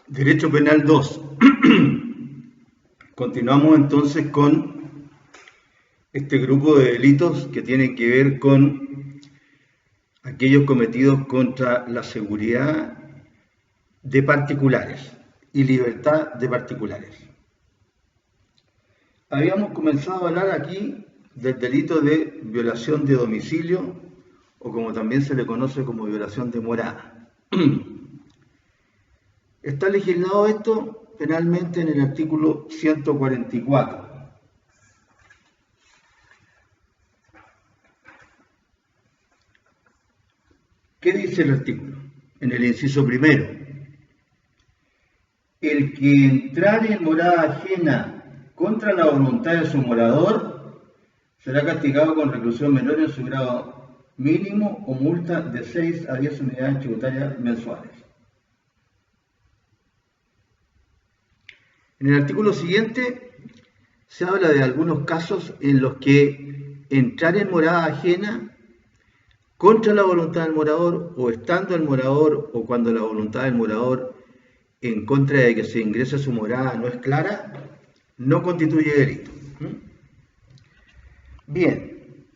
Derecho Penal 2. Continuamos entonces con este grupo de delitos que tienen que ver con aquellos cometidos contra la seguridad de particulares y libertad de particulares. Habíamos comenzado a hablar aquí del delito de violación de domicilio, o como también se le conoce como violación de morada. Está legislado esto penalmente en el artículo 144. ¿Qué dice el artículo? En el inciso primero: el que entrare en morada ajena contra la voluntad de su morador será castigado con reclusión menor en su grado mínimo o multa de 6 a 10 unidades tributarias mensuales. En el artículo siguiente se habla de algunos casos en los que entrar en morada ajena contra la voluntad del morador, o estando el morador, o cuando la voluntad del morador en contra de que se ingrese a su morada no es clara, no constituye delito. Bien,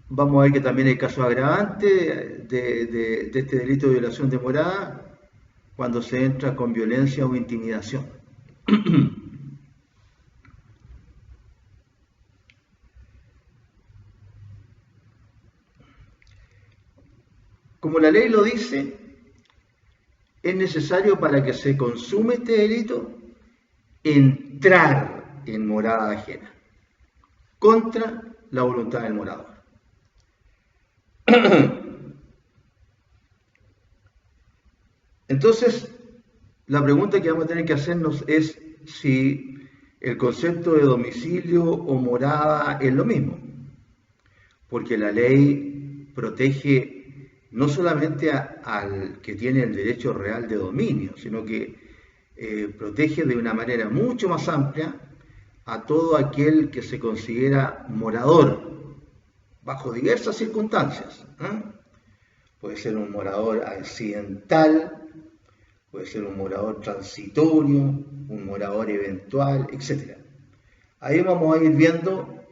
vamos a ver que también hay casos agravantes de este delito de violación de morada cuando se entra con violencia o intimidación. Como la ley lo dice, es necesario para que se consume este delito entrar en morada ajena contra la voluntad del morador. Entonces, la pregunta que vamos a tener que hacernos es si el concepto de domicilio o morada es lo mismo, porque la ley protege no solamente al que tiene el derecho real de dominio, sino que protege de una manera mucho más amplia a todo aquel que se considera morador, bajo diversas circunstancias. Puede ser un morador accidental, puede ser un morador transitorio, un morador eventual, etc. Ahí vamos a ir viendo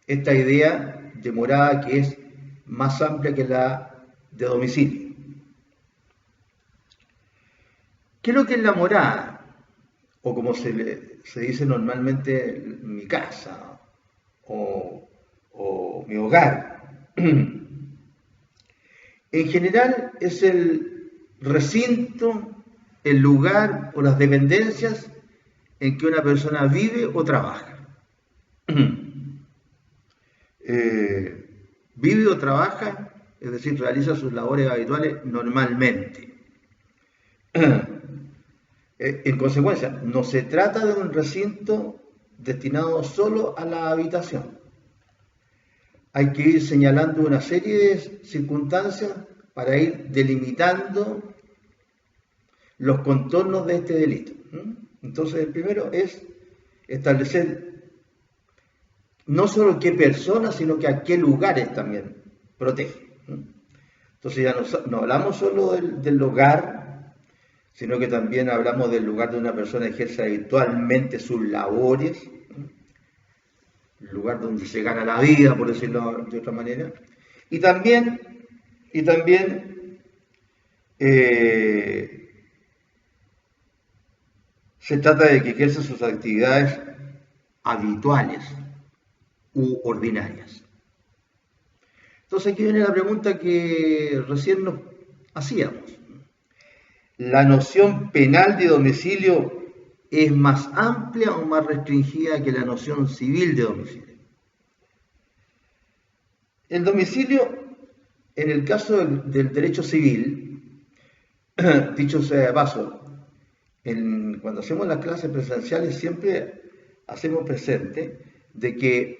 esta idea de morada que es más amplia que la de domicilio. ¿Qué es lo que es la morada? O como se dice normalmente, mi casa o mi hogar. En general es el recinto, el lugar o las dependencias en que una persona vive o trabaja. Vive o trabaja, es decir, realiza sus labores habituales normalmente. En consecuencia, no se trata de un recinto destinado solo a la habitación. Hay que ir señalando una serie de circunstancias para ir delimitando los contornos de este delito. Entonces, el primero es establecer no solo qué personas, sino que a qué lugares también protege. Entonces ya no hablamos solo del hogar, sino que también hablamos del lugar donde una persona ejerce habitualmente sus labores, el lugar donde se gana la vida, por decirlo de otra manera, y también se trata de que ejerza sus actividades habituales u ordinarias. Entonces aquí viene la pregunta que recién nos hacíamos. ¿La noción penal de domicilio es más amplia o más restringida que la noción civil de domicilio? El domicilio, en el caso del derecho civil, dicho sea de paso, cuando hacemos las clases presenciales siempre hacemos presente de que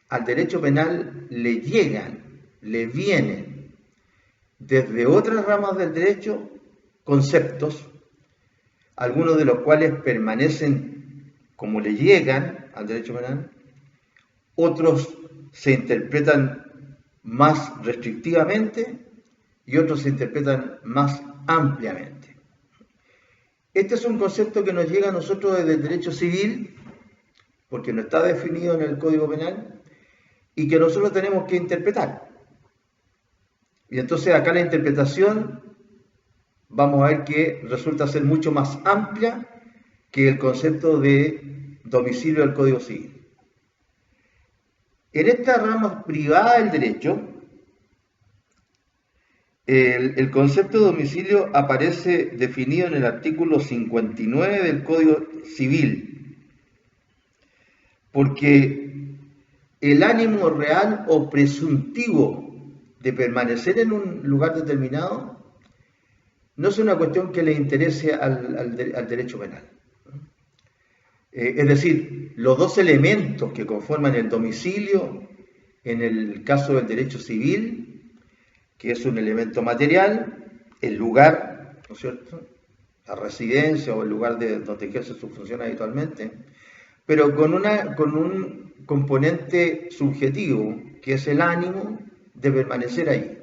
al derecho penal le vienen desde otras ramas del derecho conceptos, algunos de los cuales permanecen como le llegan al derecho penal, otros se interpretan más restrictivamente y otros se interpretan más ampliamente. Este es un concepto que nos llega a nosotros desde el derecho civil, porque no está definido en el Código Penal, y que nosotros tenemos que interpretar. Y entonces acá la interpretación vamos a ver que resulta ser mucho más amplia que el concepto de domicilio del Código Civil. En esta rama privada del derecho, el concepto de domicilio aparece definido en el artículo 59 del Código Civil, porque el ánimo real o presuntivo de permanecer en un lugar determinado no es una cuestión que le interese al derecho penal. Es decir, los dos elementos que conforman el domicilio en el caso del derecho civil, que es un elemento material, el lugar, ¿no es cierto?, la residencia o el lugar donde ejerce su función habitualmente, pero con un componente subjetivo, que es el ánimo de permanecer ahí.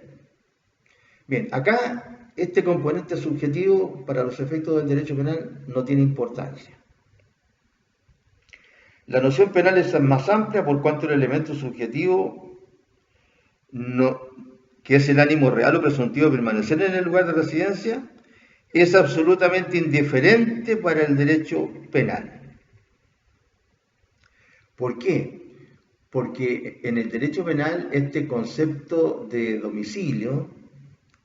Bien, acá este componente subjetivo para los efectos del derecho penal no tiene importancia. La noción penal es más amplia por cuanto el elemento subjetivo, que es el ánimo real o presuntivo de permanecer en el lugar de residencia, es absolutamente indiferente para el derecho penal. ¿Por qué? Porque en el derecho penal este concepto de domicilio,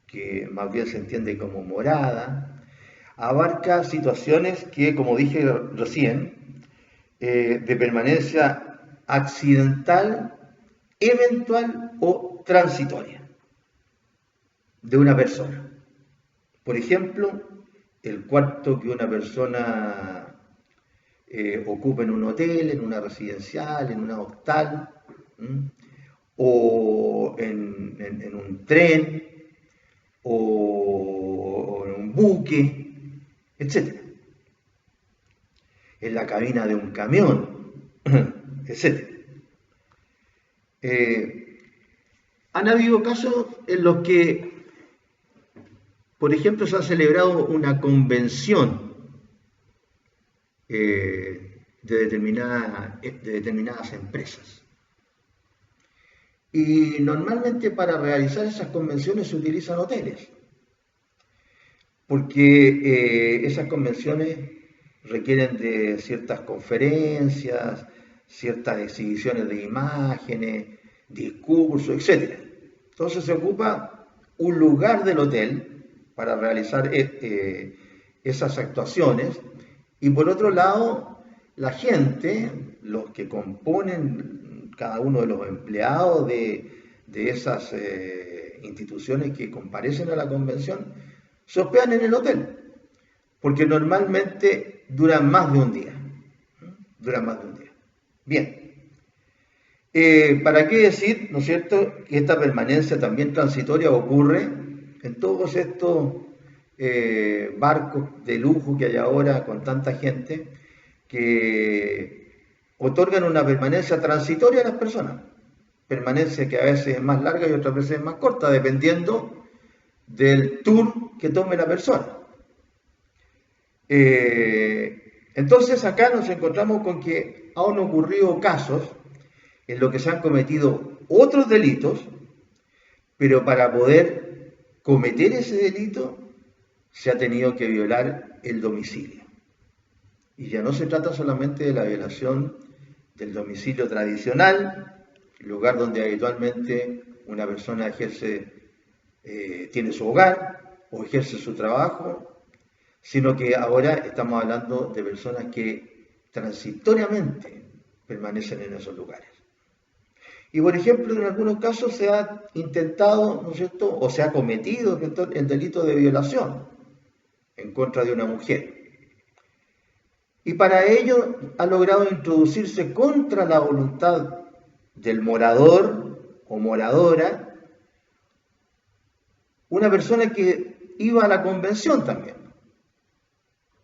que más bien se entiende como morada, abarca situaciones que, como dije recién, de permanencia accidental, eventual o transitoria de una persona. Por ejemplo, el cuarto que una persona ocupa en un hotel, en una residencial, en una hostal, o en un tren, o en un buque, etc. En la cabina de un camión, etc. Han habido casos en los que, por ejemplo, se ha celebrado una convención de determinadas empresas. Y normalmente para realizar esas convenciones se utilizan hoteles, porque esas convenciones requieren de ciertas conferencias, ciertas exhibiciones de imágenes, discursos, etc. Entonces se ocupa un lugar del hotel para realizar esas actuaciones, y por otro lado, la gente, los que componen cada uno de los empleados de esas instituciones que comparecen a la convención, se hospedan en el hotel, porque normalmente duran más de un día. Bien. ¿Para qué decir, no es cierto?, que esta permanencia también transitoria ocurre en todos estos barcos de lujo que hay ahora con tanta gente, que otorgan una permanencia transitoria a las personas, permanencia que a veces es más larga y otras veces es más corta, dependiendo del tour que tome la persona. Entonces acá nos encontramos con que han ocurrido casos en los que se han cometido otros delitos, pero para poder cometer ese delito se ha tenido que violar el domicilio. Y ya no se trata solamente de la violación del domicilio tradicional, el lugar donde habitualmente una persona tiene su hogar o ejerce su trabajo, sino que ahora estamos hablando de personas que transitoriamente permanecen en esos lugares. Y por ejemplo, en algunos casos se ha intentado, ¿no es cierto?, o se ha cometido el delito de violación en contra de una mujer. Y para ello ha logrado introducirse contra la voluntad del morador o moradora una persona que iba a la convención también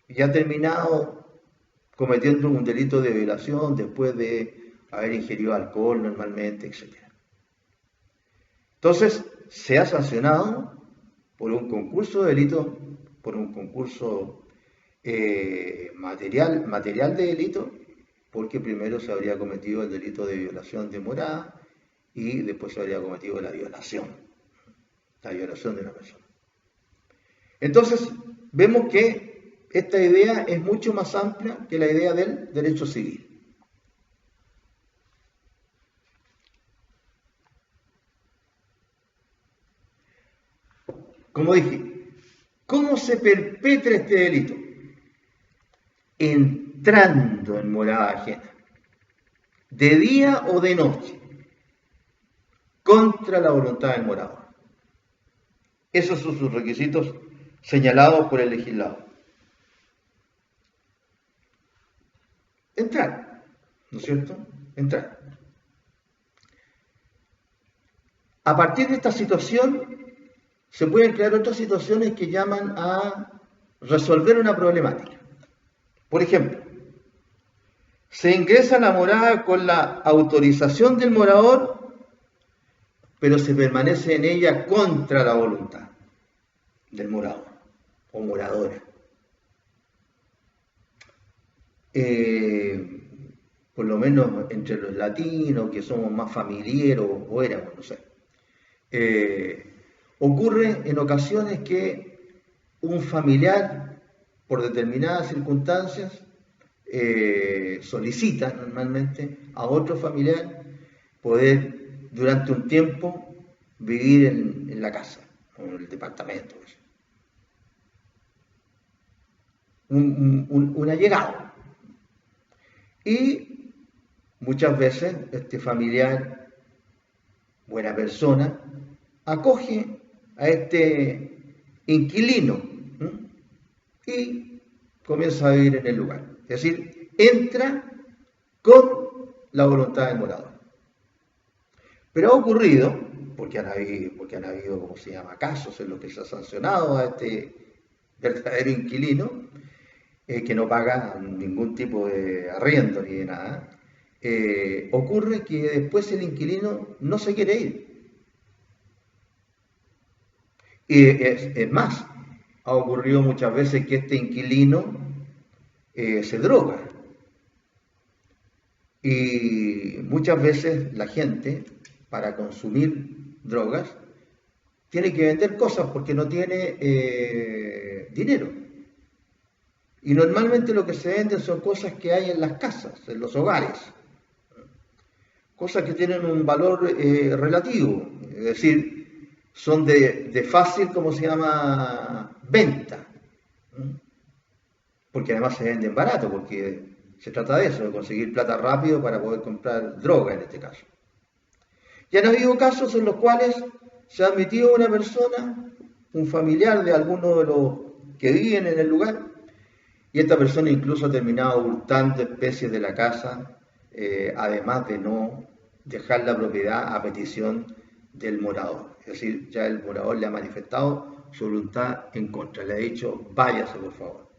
y ha terminado cometiendo un delito de violación después de haber ingerido alcohol normalmente, etc. Entonces, se ha sancionado por un concurso de delito, por un concurso material de delito, porque primero se habría cometido el delito de violación de morada y después se habría cometido la violación de una persona. Entonces, vemos que esta idea es mucho más amplia que la idea del derecho civil. Como dije, ¿cómo se perpetra este delito? Entrando en morada ajena, de día o de noche, contra la voluntad del morador. Esos son sus requisitos señalados por el legislador. Entrar, ¿no es cierto? Entrar. A partir de esta situación, se pueden crear otras situaciones que llaman a resolver una problemática. Por ejemplo, se ingresa a la morada con la autorización del morador, pero se permanece en ella contra la voluntad del morador o moradora. Por lo menos entre los latinos, que somos más familiares o éramos, no sé. Ocurre en ocasiones que un familiar, por determinadas circunstancias, solicita normalmente a otro familiar poder durante un tiempo vivir en la casa o en el departamento. Un allegado. Y muchas veces este familiar, buena persona, acoge a este inquilino y comienza a vivir en el lugar. Es decir, entra con la voluntad del morador. Pero ha ocurrido, porque han habido, ¿cómo se llama?, casos en los que se ha sancionado a este verdadero inquilino, que no paga ningún tipo de arriendo ni de nada, ocurre que después el inquilino no se quiere ir. Y es más, ha ocurrido muchas veces que este inquilino se droga. Y muchas veces la gente, para consumir drogas, tiene que vender cosas porque no tiene dinero. Y normalmente lo que se venden son cosas que hay en las casas, en los hogares. Cosas que tienen un valor relativo, es decir, son de fácil, ¿cómo se llama?, venta. Porque además se venden barato, porque se trata de eso, de conseguir plata rápido para poder comprar droga en este caso. Y han habido casos en los cuales se ha admitido una persona, un familiar de alguno de los que viven en el lugar, y esta persona incluso ha terminado hurtando especies de la casa, además de no dejar la propiedad a petición del morador. Es decir, ya el morador le ha manifestado su voluntad en contra, le ha dicho, váyase por favor.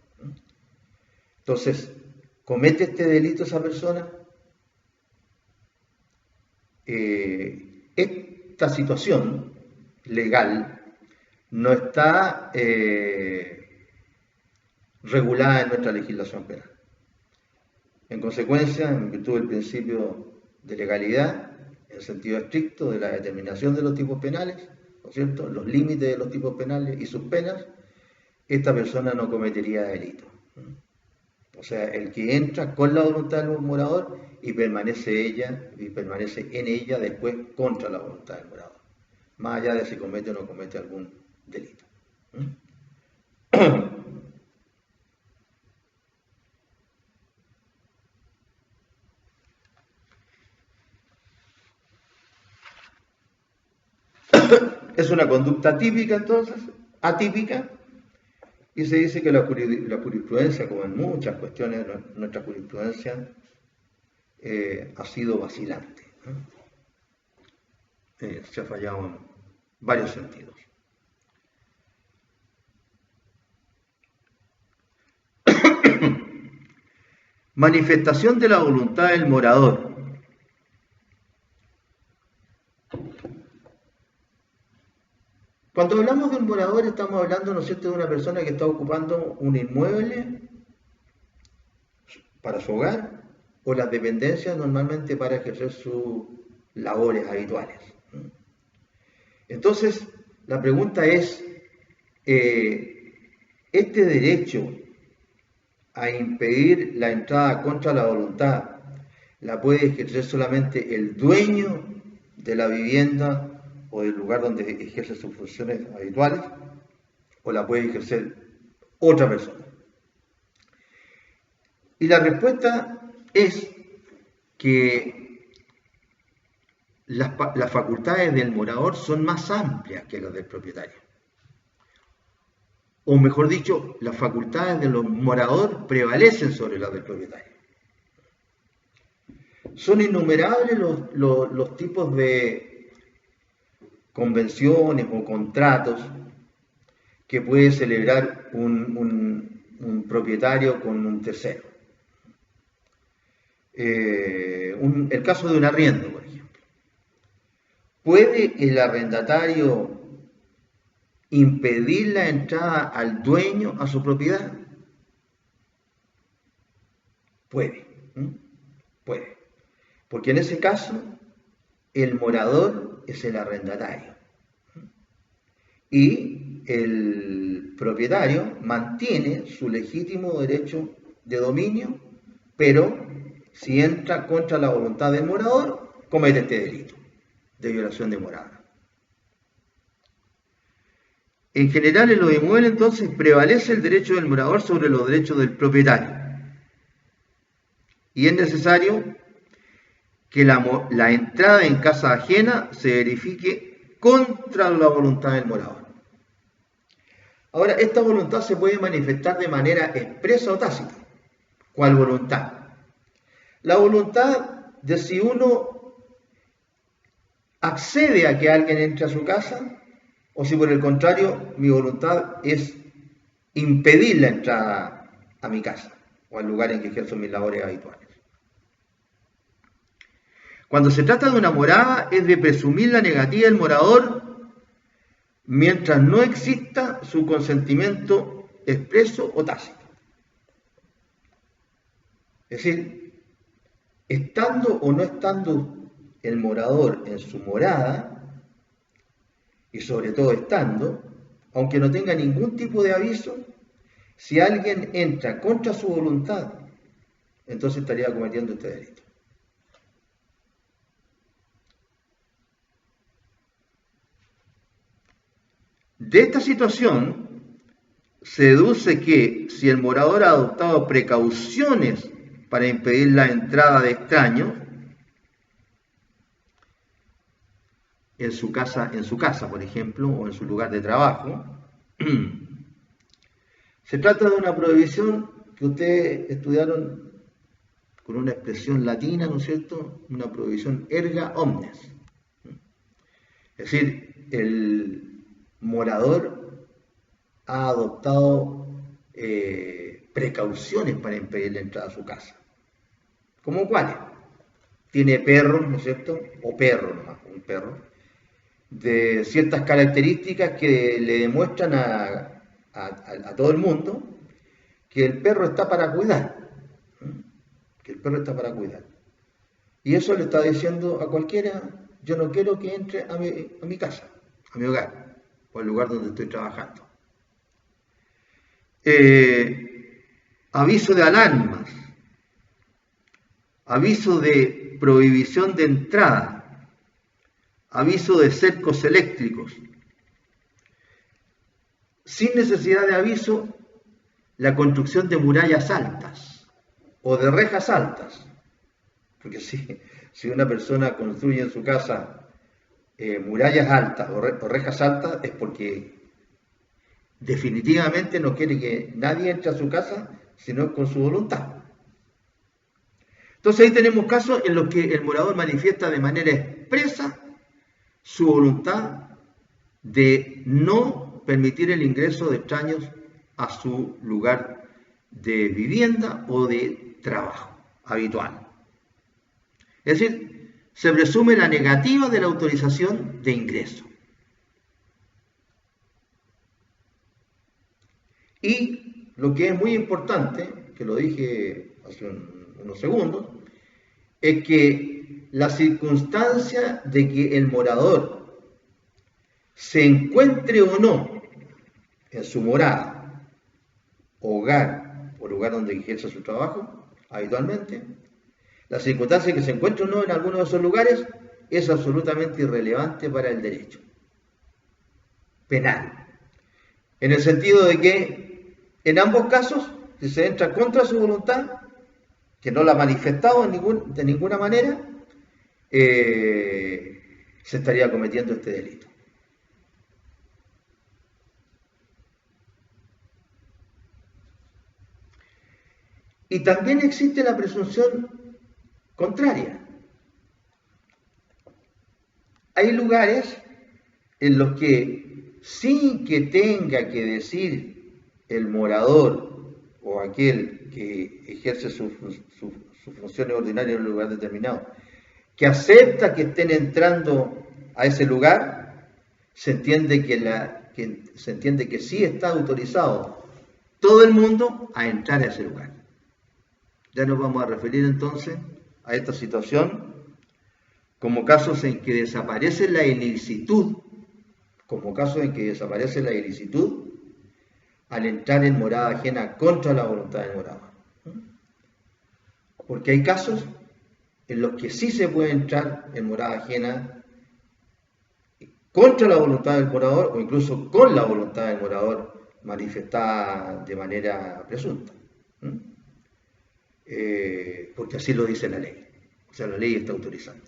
Entonces, ¿comete este delito esa persona? Esta situación legal no está regulada en nuestra legislación penal. En consecuencia, en virtud del principio de legalidad, en sentido estricto de la determinación de los tipos penales, ¿no es cierto?, los límites de los tipos penales y sus penas, esta persona no cometería delito. O sea, el que entra con la voluntad del morador y permanece en ella después contra la voluntad del morador, más allá de si comete o no comete algún delito. Es una conducta típica, entonces, atípica, y se dice que la jurisprudencia, como en muchas cuestiones de nuestra jurisprudencia, ha sido vacilante. Se ha fallado en varios sentidos. Manifestación de la voluntad del morador. Cuando hablamos de un morador estamos hablando, ¿no es cierto?, de una persona que está ocupando un inmueble para su hogar o las dependencias normalmente para ejercer sus labores habituales. Entonces, la pregunta es, ¿este derecho a impedir la entrada contra la voluntad la puede ejercer solamente el dueño de la vivienda o del lugar donde ejerce sus funciones habituales, o la puede ejercer otra persona? Y la respuesta es que las facultades del morador son más amplias que las del propietario. O mejor dicho, las facultades del morador prevalecen sobre las del propietario. Son innumerables los tipos de convenciones o contratos que puede celebrar un propietario con un tercero. El caso de un arriendo, por ejemplo. ¿Puede el arrendatario impedir la entrada al dueño a su propiedad? Puede, puede. Porque en ese caso, el morador es el arrendatario. Y el propietario mantiene su legítimo derecho de dominio, pero si entra contra la voluntad del morador, comete este delito de violación de morada. En general, en los inmuebles, entonces, prevalece el derecho del morador sobre los derechos del propietario. Y es necesario que la entrada en casa ajena se verifique contra la voluntad del morador. Ahora, esta voluntad se puede manifestar de manera expresa o tácita. ¿Cuál voluntad? La voluntad de si uno accede a que alguien entre a su casa, o si por el contrario mi voluntad es impedir la entrada a mi casa o al lugar en que ejerzo mis labores habituales. Cuando se trata de una morada es de presumir la negativa del morador mientras no exista su consentimiento expreso o tácito. Es decir, estando o no estando el morador en su morada, y sobre todo estando, aunque no tenga ningún tipo de aviso, si alguien entra contra su voluntad, entonces estaría cometiendo este delito. De esta situación se deduce que si el morador ha adoptado precauciones para impedir la entrada de extraños en su casa, por ejemplo, o en su lugar de trabajo, se trata de una prohibición que ustedes estudiaron con una expresión latina, ¿no es cierto? Una prohibición erga omnes. Es decir, el morador ha adoptado precauciones para impedir la entrada a su casa. ¿Cómo cuáles? Tiene perros, ¿no es cierto? O perro nomás, un perro, de ciertas características que le demuestran a todo el mundo que el perro está para cuidar. Que el perro está para cuidar. Y eso le está diciendo a cualquiera, yo no quiero que entre a mi casa, a mi hogar, o al lugar donde estoy trabajando. Aviso de alarmas, aviso de prohibición de entrada, aviso de cercos eléctricos. Sin necesidad de aviso, la construcción de murallas altas o de rejas altas. Porque si una persona construye en su casa murallas altas o rejas altas es porque definitivamente no quiere que nadie entre a su casa sino con su voluntad. Entonces ahí tenemos casos en los que el morador manifiesta de manera expresa su voluntad de no permitir el ingreso de extraños a su lugar de vivienda o de trabajo habitual. Es decir, se presume la negativa de la autorización de ingreso. Y lo que es muy importante, que lo dije hace unos segundos, es que la circunstancia de que el morador se encuentre o no en su morada, hogar o lugar donde ejerce su trabajo habitualmente, la circunstancia de que se encuentre o no en alguno de esos lugares es absolutamente irrelevante para el derecho penal. En el sentido de que en ambos casos, si se entra contra su voluntad, que no la ha manifestado de ninguna manera, se estaría cometiendo este delito. Y también existe la presunción contraria. Hay lugares en los que, sin que tenga que decir el morador o aquel que ejerce sus funciones ordinarias en un lugar determinado, que acepta que estén entrando a ese lugar, se entiende que sí está autorizado todo el mundo a entrar a ese lugar. Ya nos vamos a referir entonces a esta situación como casos en que desaparece la ilicitud, al entrar en morada ajena contra la voluntad del morado. Porque hay casos en los que sí se puede entrar en morada ajena contra la voluntad del morador o incluso con la voluntad del morador manifestada de manera presunta. Porque así lo dice la ley. O sea, la ley está autorizando.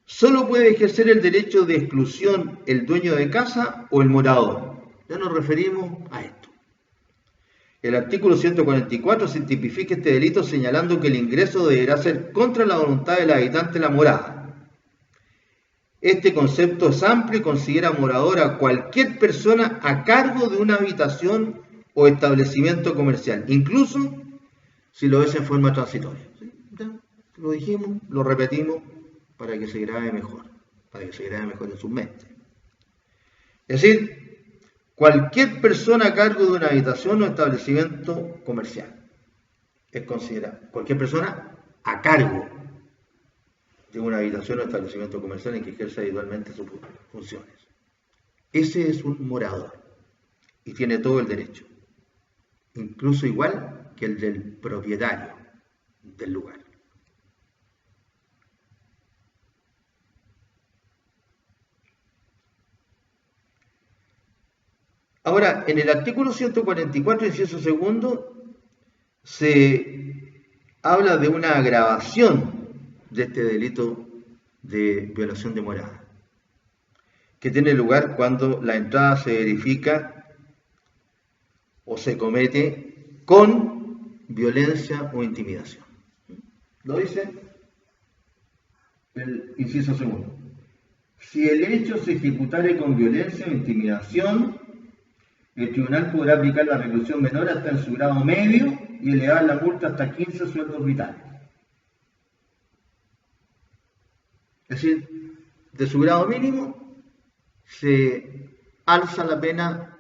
Solo puede ejercer el derecho de exclusión el dueño de casa o el morador. Ya nos referimos a esto. El artículo 144 se tipifica este delito señalando que el ingreso deberá ser contra la voluntad del habitante de la morada. Este concepto es amplio y considera morador a cualquier persona a cargo de una habitación o establecimiento comercial, incluso si lo es en forma transitoria. ¿Sí? Ya lo dijimos, lo repetimos para que se grabe mejor, en sus mentes. Es decir, cualquier persona a cargo de una habitación o establecimiento comercial es considerada, cualquier persona a cargo de una habitación o establecimiento comercial en que ejerce habitualmente sus funciones. Ese es un morador y tiene todo el derecho, incluso igual que el del propietario del lugar. Ahora, en el artículo 144, inciso segundo, se habla de una agravación de este delito de violación de morada, que tiene lugar cuando la entrada se verifica o se comete con violencia o intimidación. Lo dice el inciso segundo. Si el hecho se ejecutare con violencia o intimidación, el tribunal podrá aplicar la reclusión menor hasta en su grado medio y elevar la multa hasta 15 sueldos vitales. Es decir, de su grado mínimo se alza la pena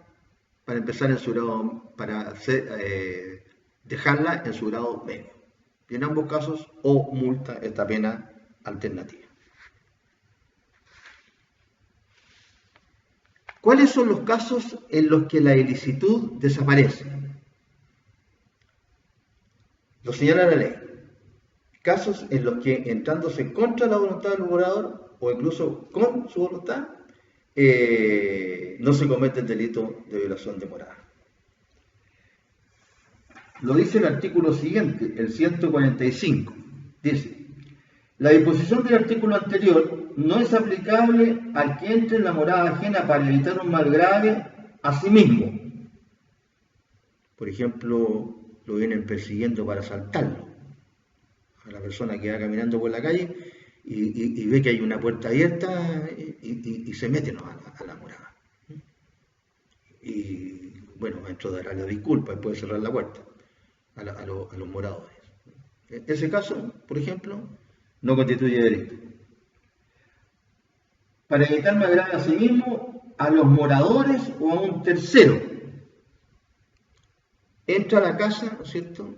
para empezar en su grado, dejarla en su grado medio. Y en ambos casos, o multa esta pena alternativa. ¿Cuáles son los casos en los que la ilicitud desaparece? Lo señala la ley. Casos en los que, entrándose contra la voluntad del morador o incluso con su voluntad, no se comete el delito de violación de morada. Lo dice el artículo siguiente, el 145. Dice, la disposición del artículo anterior no es aplicable al que entre en la morada ajena para evitar un mal grave a sí mismo. Por ejemplo, lo vienen persiguiendo para asaltarlo. A la persona que va caminando por la calle y ve que hay una puerta abierta y se mete a la morada. Y bueno, maestro dará la disculpa y puede cerrar la puerta a los moradores. En ese caso, por ejemplo, no constituye delito. Para evitarme agravio a sí mismo, a los moradores o a un tercero. Entra a la casa, ¿no es cierto?,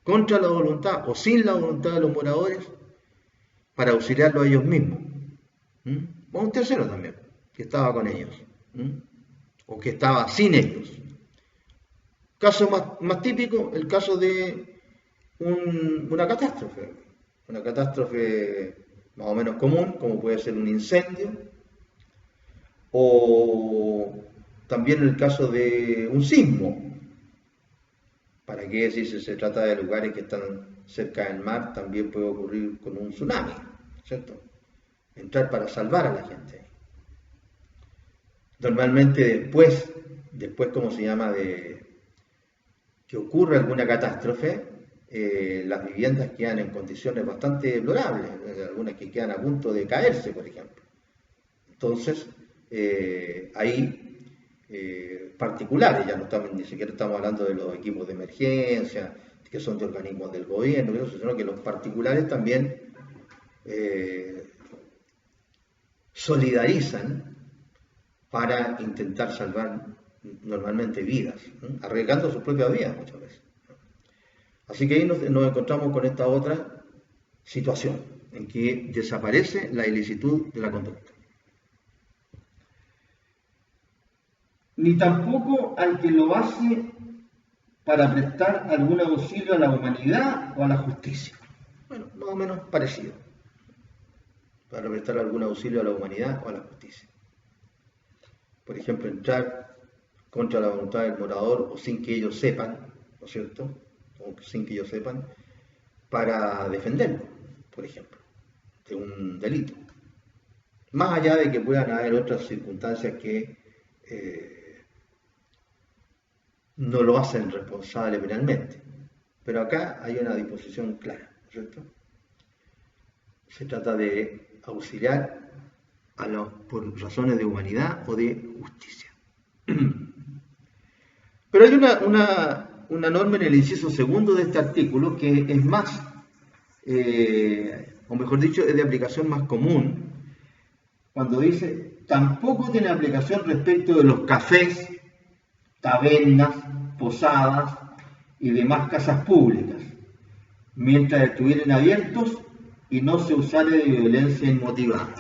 contra la voluntad o sin la voluntad de los moradores para auxiliarlo a ellos mismos. O a un tercero también, que estaba con ellos. O que estaba sin ellos. Caso más típico, el caso de una catástrofe. Una catástrofe más o menos común, como puede ser un incendio, o también el caso de un sismo. ¿Para qué decir si se trata de lugares que están cerca del mar? También puede ocurrir con un tsunami, ¿cierto? Entrar para salvar a la gente. Normalmente después, ¿cómo se llama?, de que ocurre alguna catástrofe, las viviendas quedan en condiciones bastante deplorables, algunas que quedan a punto de caerse, por ejemplo. Entonces, hay particulares, ya no estamos, ni siquiera estamos hablando de los equipos de emergencia, que son de organismos del gobierno, sino que los particulares también solidarizan para intentar salvar normalmente vidas, arriesgando sus propias vidas muchas veces. Así que ahí nos encontramos con esta otra situación, en que desaparece la ilicitud de la conducta. Ni tampoco al que lo hace para prestar algún auxilio a la humanidad o a la justicia. Bueno, más o menos parecido. Para prestar algún auxilio a la humanidad o a la justicia. Por ejemplo, entrar contra la voluntad del morador o sin que ellos sepan, ¿no es cierto?, o sin que ellos sepan, para defenderlo, por ejemplo, de un delito. Más allá de que puedan haber otras circunstancias que no lo hacen responsable penalmente. Pero acá hay una disposición clara, ¿no es cierto? Se trata de auxiliar por razones de humanidad o de justicia. Pero hay una norma en el inciso segundo de este artículo que es más, o mejor dicho, es de aplicación más común, cuando dice, tampoco tiene aplicación respecto de los cafés, tabernas, posadas y demás casas públicas, mientras estuvieran abiertos y no se usare de violencia inmotivada.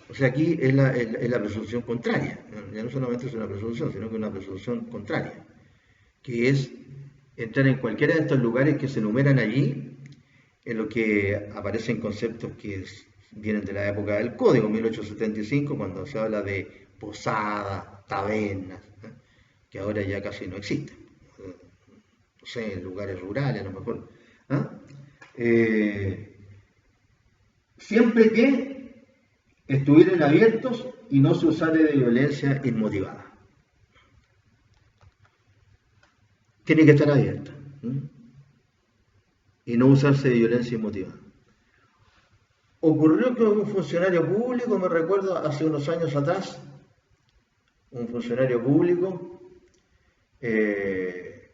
O sea, aquí es la presunción contraria. Ya no solamente es una presunción, sino que es una presunción contraria, que es entrar en cualquiera de estos lugares que se enumeran allí, en lo que aparecen conceptos que vienen de la época del Código 1875, cuando se habla de posadas, tabernas, que ahora ya casi no existen. No sé, en lugares rurales a lo mejor. Siempre que estuvieran abiertos y no se usare de violencia inmotivada. Tiene que estar abierto y no usarse de violencia inmotivada. Ocurrió que un funcionario público, me recuerdo hace unos años atrás, un funcionario público que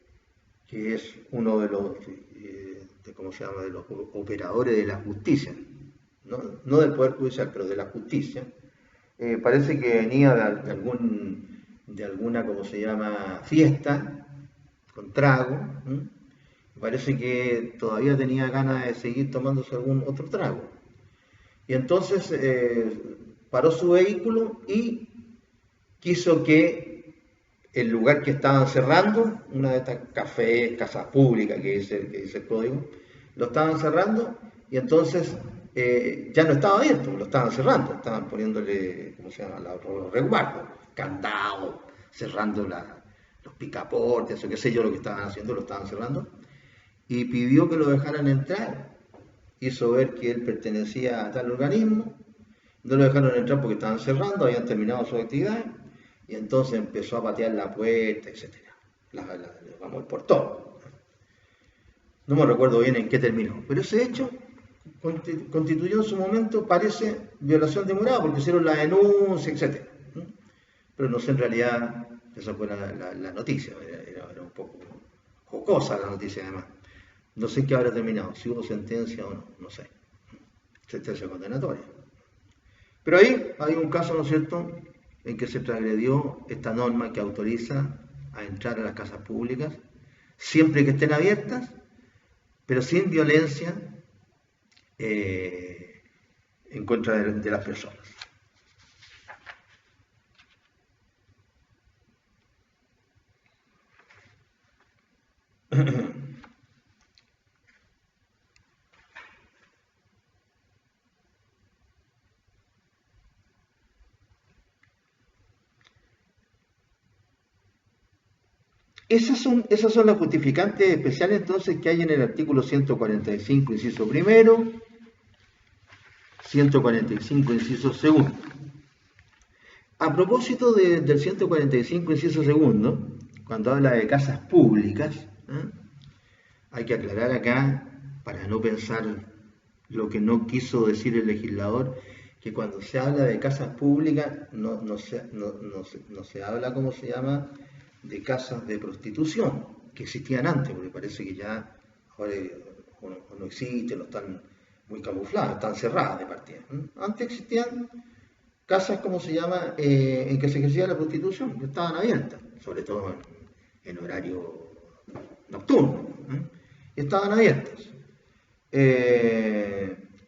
es uno de los, ¿cómo se llama?, de los operadores de la justicia, no del Poder Judicial, pero de la justicia, parece que venía de alguna, ¿cómo se llama?, fiesta, con trago, parece que todavía tenía ganas de seguir tomándose algún otro trago. Y entonces paró su vehículo y quiso que el lugar que estaban cerrando, una de estas cafés, casas públicas que dice el código, lo estaban cerrando y entonces ya no estaba abierto, lo estaban cerrando, estaban poniéndole, ¿cómo se llama?, los resguardos, candados, cerrando los picaportes, o qué sé yo lo que estaban haciendo, lo estaban cerrando, y pidió que lo dejaran entrar, hizo ver que él pertenecía a tal organismo, no lo dejaron entrar porque estaban cerrando, habían terminado su actividad, y entonces empezó a patear la puerta, etc. Vamos, el portón. No me recuerdo bien en qué terminó, pero ese hecho constituyó en su momento, parece, violación de morada, porque hicieron la denuncia, etc. Pero no sé en realidad, esa fue la noticia, era un poco jocosa la noticia además. No sé qué habrá terminado, si hubo sentencia o no, no sé. Sentencia condenatoria. Pero ahí hay un caso, ¿no es cierto?, en que se transgredió esta norma que autoriza a entrar a las casas públicas, siempre que estén abiertas, pero sin violencia en contra de las personas. Esas son las justificantes especiales entonces que hay en el artículo 145, inciso primero, 145, inciso segundo. A propósito del 145, inciso segundo, cuando habla de casas públicas, ¿eh?, hay que aclarar acá, para no pensar lo que no quiso decir el legislador, que cuando se habla de casas públicas no se habla, ¿cómo se llama?, de casas de prostitución, que existían antes, porque parece que ya ahora o no existen, o están muy camufladas, están cerradas de partida. Antes existían casas, ¿cómo se llama?, en que se ejercía la prostitución, que estaban abiertas, sobre todo en horario nocturno, y estaban abiertas.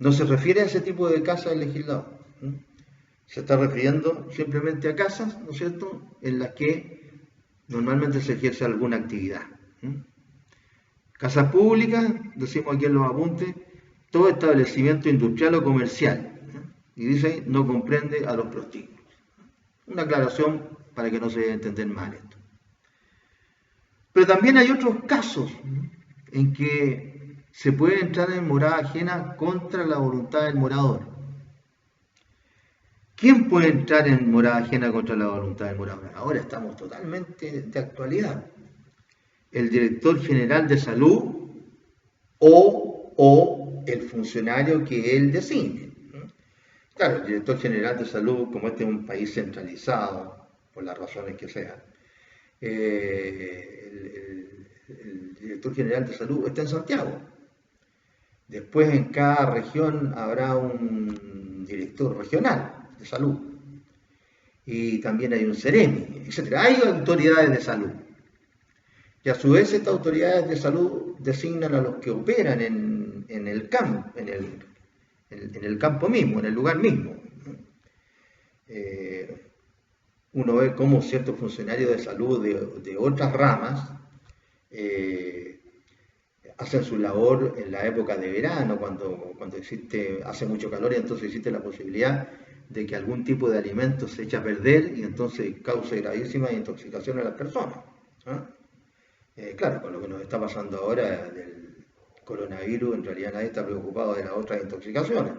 No se refiere a ese tipo de casas el legislador. Se está refiriendo simplemente a casas, ¿no es cierto?, en las que normalmente se ejerce alguna actividad. Casas públicas, decimos aquí en los apuntes, todo establecimiento industrial o comercial. Y dice, no comprende a los prostíbulos. Una aclaración para que no se dé a entender mal esto. Pero también hay otros casos en que se puede entrar en morada ajena contra la voluntad del morador. ¿Quién puede entrar en morada ajena contra la voluntad del morador? Ahora estamos totalmente de actualidad. El director general de salud o el funcionario que él designe. Claro, el director general de salud, como este es un país centralizado, por las razones que sean, el director general de salud está en Santiago. Después en cada región habrá un director regional de salud. Y también hay un CEREMI, etc. Hay autoridades de salud. Y a su vez estas autoridades de salud designan a los que operan en el campo, en el campo mismo, en el lugar mismo. Uno ve cómo ciertos funcionarios de salud de otras ramas hacen su labor en la época de verano, cuando hace mucho calor y entonces existe la posibilidad de que algún tipo de alimento se eche a perder y entonces cause gravísimas intoxicaciones a las personas. Claro, con lo que nos está pasando ahora del coronavirus, en realidad nadie está preocupado de las otras intoxicaciones,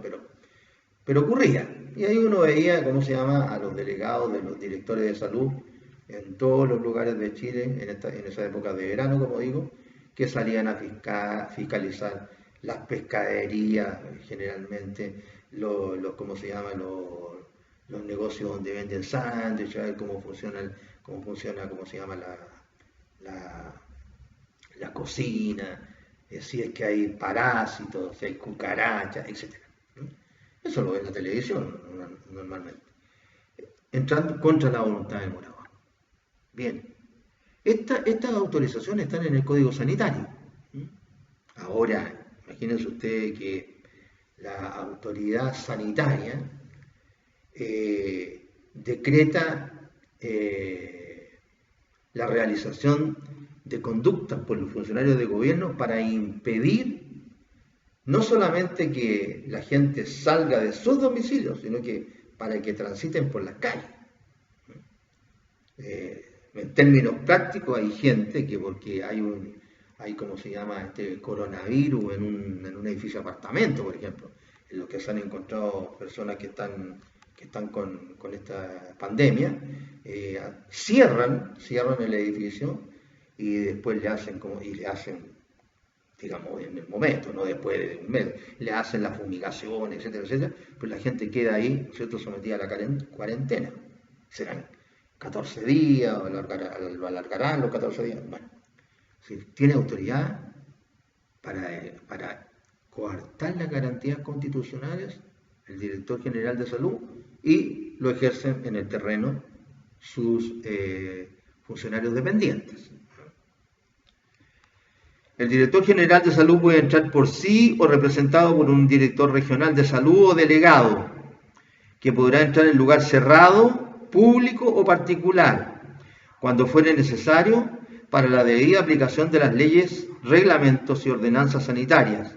pero ocurría. Y ahí uno veía, ¿cómo se llama?, a los delegados de los directores de salud en todos los lugares de Chile, en esa época de verano, como digo, que salían a fiscalizar las pescaderías, generalmente, ¿cómo se llama?, los negocios donde venden sándwiches, a ver cómo funciona, ¿cómo se llama?, la cocina, si es que hay parásitos, si hay cucarachas, etc. Eso lo ve en la televisión normalmente. Entrando contra la voluntad del morador. Bien. Estas autorizaciones están en el Código Sanitario. Ahora, imagínense ustedes que la autoridad sanitaria decreta la realización de conductas por los funcionarios de gobierno para impedir no solamente que la gente salga de sus domicilios, sino que para que transiten por las calles. En términos prácticos hay gente que porque hay ¿cómo se llama?, este coronavirus en un edificio de apartamento, por ejemplo, en los que se han encontrado personas que están con esta pandemia, cierran el edificio y después le hacen, digamos, en el momento, no después de un mes, le hacen la fumigación, etcétera, etcétera, pues la gente queda ahí, ¿cierto?, sometida a la cuarentena. Serán 14 días, o lo alargarán los 14 días. Bueno, si tiene autoridad, para coartar las garantías constitucionales, el director general de salud, y lo ejercen en el terreno sus funcionarios dependientes. El director general de salud puede entrar por sí o representado por un director regional de salud o delegado, que podrá entrar en lugar cerrado, público o particular, cuando fuere necesario para la debida aplicación de las leyes, reglamentos y ordenanzas sanitarias.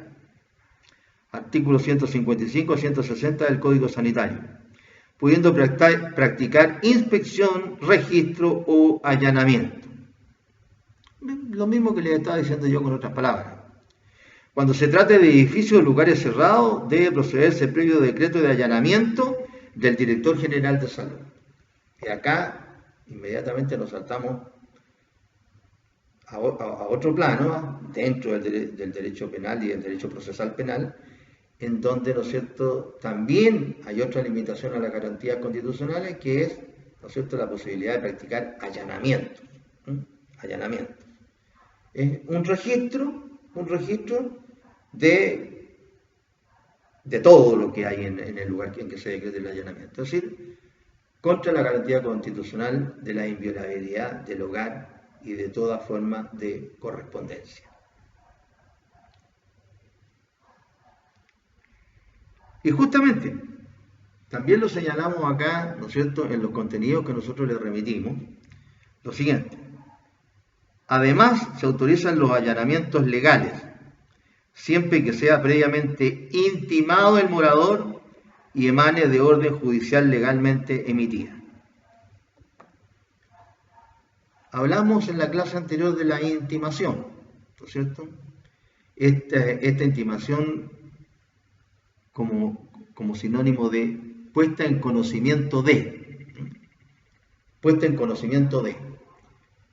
Artículos 155 a 160 del Código Sanitario, pudiendo practicar inspección, registro o allanamiento. Lo mismo que les estaba diciendo yo con otras palabras. Cuando se trate de edificios o lugares cerrados, debe procederse previo decreto de allanamiento del director general de salud. Y acá inmediatamente nos saltamos a otro plano, dentro del derecho penal y del derecho procesal penal, en donde, ¿no es cierto?, también hay otra limitación a las garantías constitucionales, que es, ¿no es cierto?, la posibilidad de practicar allanamientos. Allanamientos. Es un registro de todo lo que hay en el lugar en que se decrete el allanamiento. Es decir, contra la garantía constitucional de la inviolabilidad del hogar y de toda forma de correspondencia. Y justamente, también lo señalamos acá, ¿no es cierto?, en los contenidos que nosotros le remitimos, lo siguiente. Además, se autorizan los allanamientos legales, siempre que sea previamente intimado el morador y emane de orden judicial legalmente emitida. Hablamos en la clase anterior de la intimación, ¿no es cierto? Esta intimación como sinónimo de puesta en conocimiento de,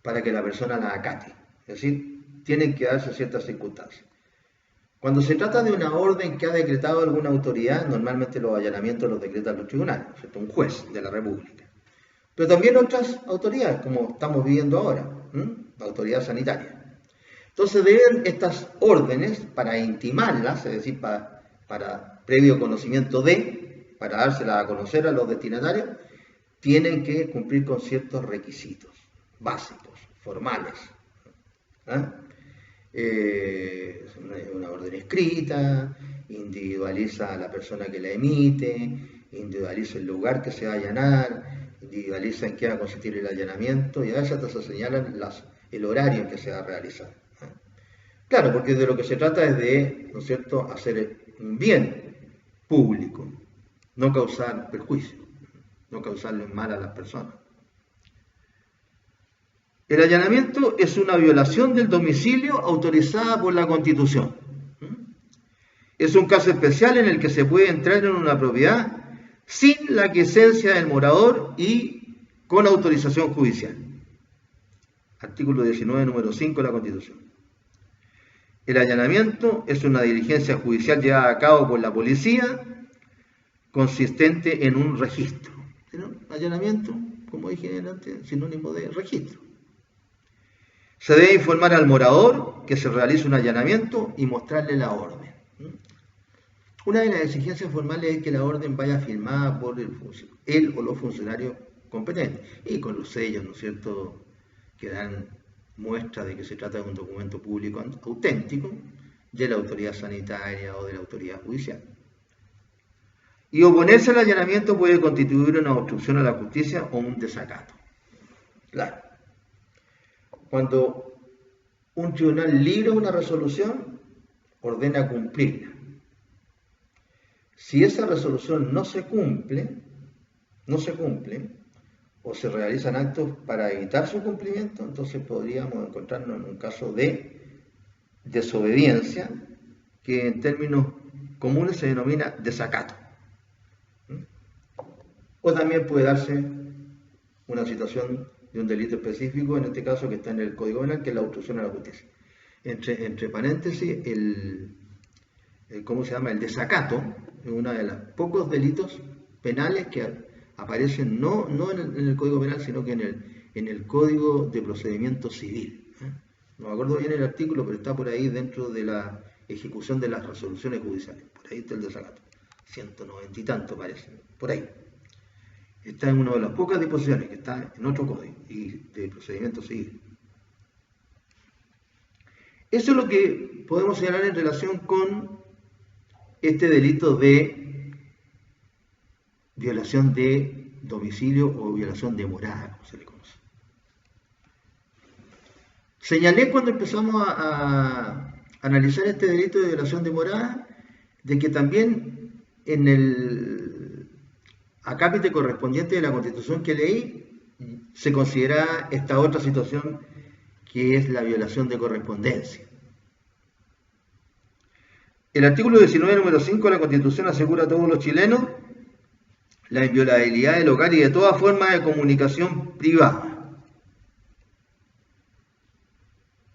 para que la persona la acate. Es decir, tienen que darse ciertas circunstancias. Cuando se trata de una orden que ha decretado alguna autoridad, normalmente los allanamientos los decretan los tribunales, ¿cierto?, un juez de la República. Pero también otras autoridades, como estamos viviendo ahora, la autoridad sanitaria. Entonces deben estas órdenes, para intimarlas, es decir, para previo conocimiento de, para dárselas a conocer a los destinatarios, tienen que cumplir con ciertos requisitos básicos, formales. Una orden escrita, individualiza a la persona que la emite, individualiza el lugar que se va a allanar, individualiza en qué va a consistir el allanamiento, y a veces hasta se señalan el horario en que se va a realizar. Claro, porque de lo que se trata es de, ¿no es cierto?, hacer un bien público, no causar perjuicio, no causarle mal a las personas. El allanamiento es una violación del domicilio autorizada por la Constitución. Es un caso especial en el que se puede entrar en una propiedad sin la quiesencia del morador y con autorización judicial. Artículo 19, número 5 de la Constitución. El allanamiento es una diligencia judicial llevada a cabo por la policía consistente en un registro. ¿No? Allanamiento, como dije antes, sinónimo de registro. Se debe informar al morador que se realiza un allanamiento y mostrarle la orden. Una de las exigencias formales es que la orden vaya firmada por él o los funcionarios competentes y con los sellos, ¿no es cierto?, que dan muestra de que se trata de un documento público auténtico de la autoridad sanitaria o de la autoridad judicial. Y oponerse al allanamiento puede constituir una obstrucción a la justicia o un desacato. Claro. Cuando un tribunal libra una resolución, ordena cumplirla. Si esa resolución no se cumple, o se realizan actos para evitar su cumplimiento, entonces podríamos encontrarnos en un caso de desobediencia, que en términos comunes se denomina desacato. O también puede darse una situación de un delito específico, en este caso que está en el Código Penal, que es la obstrucción a la justicia. Entre paréntesis, el desacato es uno de los pocos delitos penales que aparecen no en el Código Penal, sino que en el Código de Procedimiento Civil. No me acuerdo bien el artículo, pero está por ahí dentro de la ejecución de las resoluciones judiciales. Por ahí está el desacato. 190 y tanto parece. Por ahí. Está en una de las pocas disposiciones que está en otro código y de procedimiento civil. Eso es lo que podemos señalar en relación con este delito de violación de domicilio o violación de morada, como se le conoce. Señalé cuando empezamos a analizar este delito de violación de morada, de que también en el acápite correspondiente de la Constitución que leí, se considera esta otra situación que es la violación de correspondencia. El artículo 19, número 5 de la Constitución asegura a todos los chilenos la inviolabilidad del hogar y de toda forma de comunicación privada.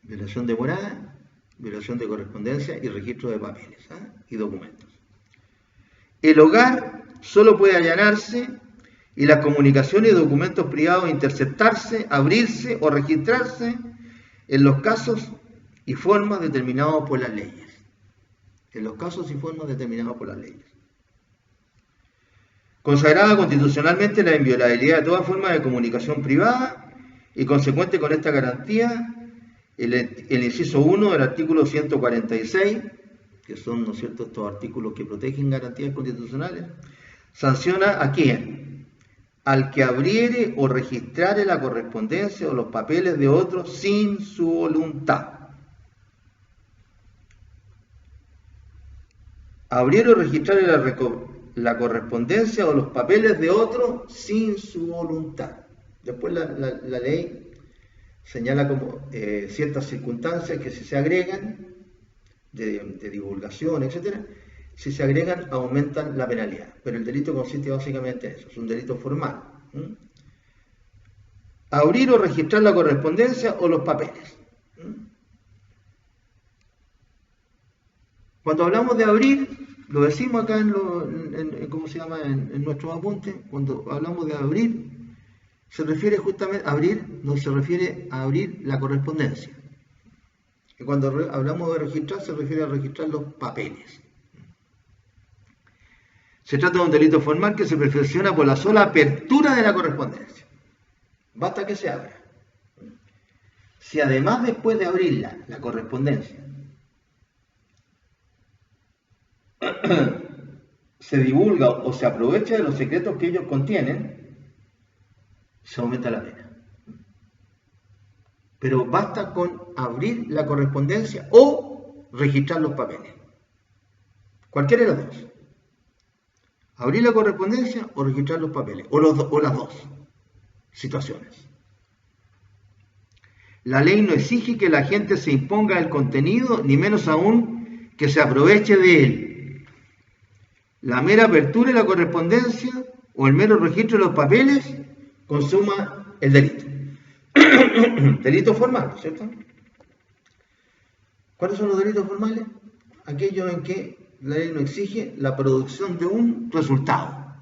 Violación de morada, violación de correspondencia y registro de papeles y documentos. El hogar solo puede allanarse y las comunicaciones y documentos privados interceptarse, abrirse o registrarse en los casos y formas determinados por las leyes. En los casos y formas determinados por las leyes. Consagrada constitucionalmente la inviolabilidad de toda forma de comunicación privada y consecuente con esta garantía, el inciso 1 del artículo 146, que son, ¿no es cierto?, estos artículos que protegen garantías constitucionales, sanciona a quién: al que abriere o registrare la correspondencia o los papeles de otros sin su voluntad. Abrir o registrar la correspondencia o los papeles de otro sin su voluntad. Después la ley señala como ciertas circunstancias que si se agregan, de divulgación, etc., si se agregan aumentan la penalidad. Pero el delito consiste básicamente en eso, es un delito formal. Abrir o registrar la correspondencia o los papeles. Cuando hablamos de abrir, lo decimos acá ¿cómo se llama? En nuestros apuntes, cuando hablamos de abrir, se refiere justamente a abrir, no se refiere a abrir la correspondencia. Y cuando hablamos de registrar, se refiere a registrar los papeles. Se trata de un delito formal que se perfecciona por la sola apertura de la correspondencia. Basta que se abra. Si además después de abrirla, la correspondencia, se divulga o se aprovecha de los secretos que ellos contienen, se aumenta la pena. Pero basta con abrir la correspondencia o registrar los papeles. Cualquiera de las dos. Abrir la correspondencia o registrar los papeles. O las dos situaciones. La ley no exige que la gente se imponga el contenido, ni menos aún que se aproveche de él. La mera apertura de la correspondencia o el mero registro de los papeles consuma el delito. Delito formal, ¿cierto? ¿Cuáles son los delitos formales? Aquellos en que la ley no exige la producción de un resultado.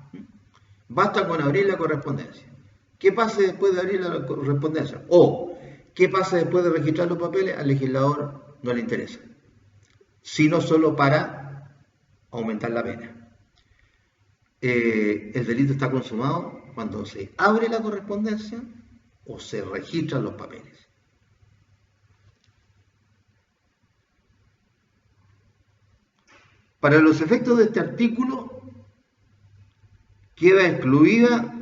Basta con abrir la correspondencia. ¿Qué pasa después de abrir la correspondencia? O, ¿qué pasa después de registrar los papeles? Al legislador no le interesa. Sino solo para aumentar la pena. El delito está consumado cuando se abre la correspondencia o se registran los papeles. Para los efectos de este artículo, queda excluida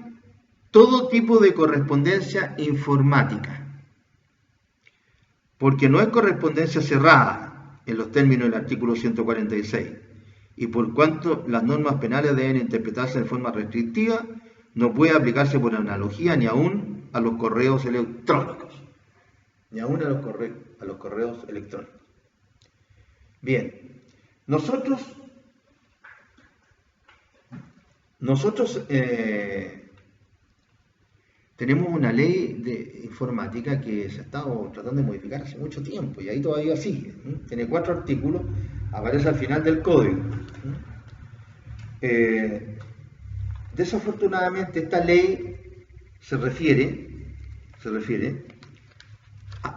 todo tipo de correspondencia informática, porque no es correspondencia cerrada en los términos del artículo 146, y por cuanto las normas penales deben interpretarse de forma restrictiva, no puede aplicarse por analogía ni aún a los correos electrónicos. Ni aún a los correos electrónicos. Bien, nosotros tenemos una ley de informática que se ha estado tratando de modificar hace mucho tiempo y ahí todavía sigue. Tiene 4 artículos, aparece al final del código. Desafortunadamente esta ley se refiere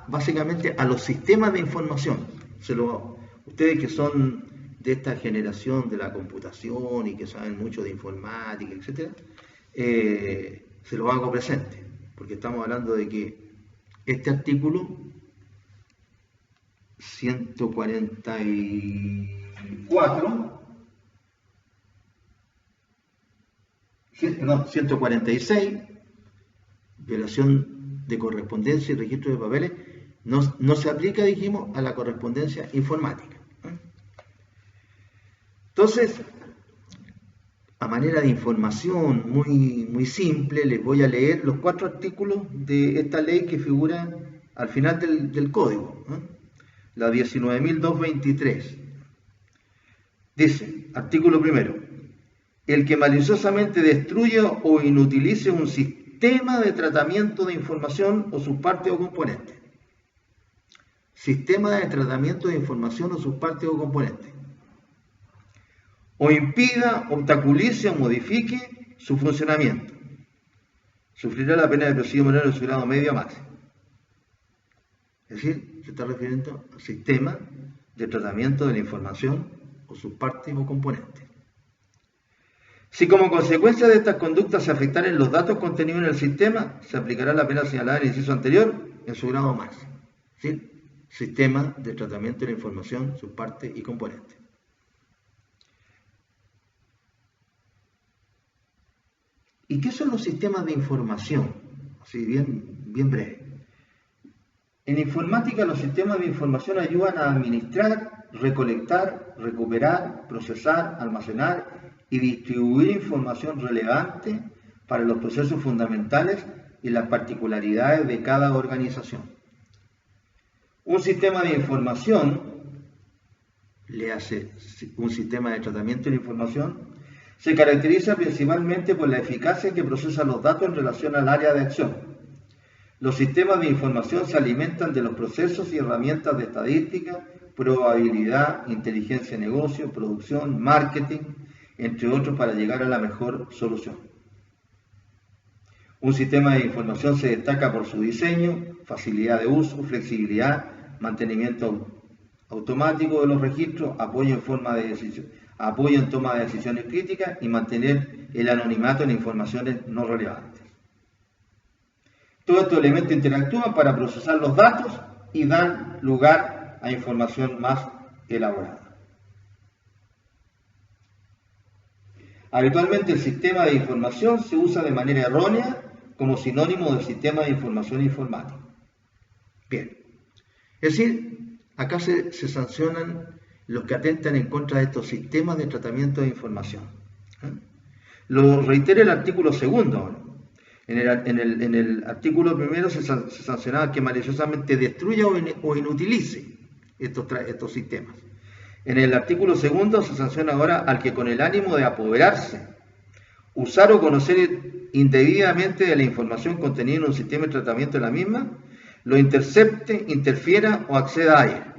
básicamente a los sistemas de información. Ustedes que son de esta generación de la computación y que saben mucho de informática, etc., se lo hago presente, porque estamos hablando de que este artículo 146, violación de correspondencia y registro de papeles, no se aplica, dijimos, a la correspondencia informática. Entonces, a manera de información muy simple, les voy a leer los 4 artículos de esta ley que figuran al final del código, la 19.223. Dice, artículo primero, el que maliciosamente destruya o inutilice un sistema de tratamiento de información o sus partes o componentes. Sistema de tratamiento de información o sus partes o componentes. O impida, obstaculice o modifique su funcionamiento. Sufrirá la pena de presidio menor en su grado medio a máximo. Es decir, se está refiriendo al sistema de tratamiento de la información o sus partes o componentes. Si como consecuencia de estas conductas se afectaren los datos contenidos en el sistema, se aplicará la pena señalada en el inciso anterior en su grado máximo. ¿Sí? Sistema de tratamiento de la información, sus partes y componentes. ¿Y qué son los sistemas de información? Así bien breve. En informática, los sistemas de información ayudan a administrar, recolectar, recuperar, procesar, almacenar y distribuir información relevante para los procesos fundamentales y las particularidades de cada organización. Un sistema de información, un sistema de tratamiento de la información, se caracteriza principalmente por la eficacia que procesa los datos en relación al área de acción. Los sistemas de información se alimentan de los procesos y herramientas de estadística, probabilidad, inteligencia de negocio, producción, marketing, entre otros, para llegar a la mejor solución. Un sistema de información se destaca por su diseño, facilidad de uso, flexibilidad, mantenimiento automático de los registros, apoyo en toma de decisiones críticas y mantener el anonimato en informaciones no relevantes. Todos estos elementos interactúan para procesar los datos y dan lugar a información más elaborada. Habitualmente el sistema de información se usa de manera errónea como sinónimo de sistema de información informático. Bien, es decir, acá se sancionan los que atentan en contra de estos sistemas de tratamiento de información. Lo reitera el artículo 2. En el artículo 1 se sancionaba que maliciosamente destruya o inutilice estos sistemas. En el artículo 2 se sanciona ahora al que con el ánimo de apoderarse, usar o conocer indebidamente de la información contenida en un sistema de tratamiento de la misma, lo intercepte, interfiera o acceda a ella.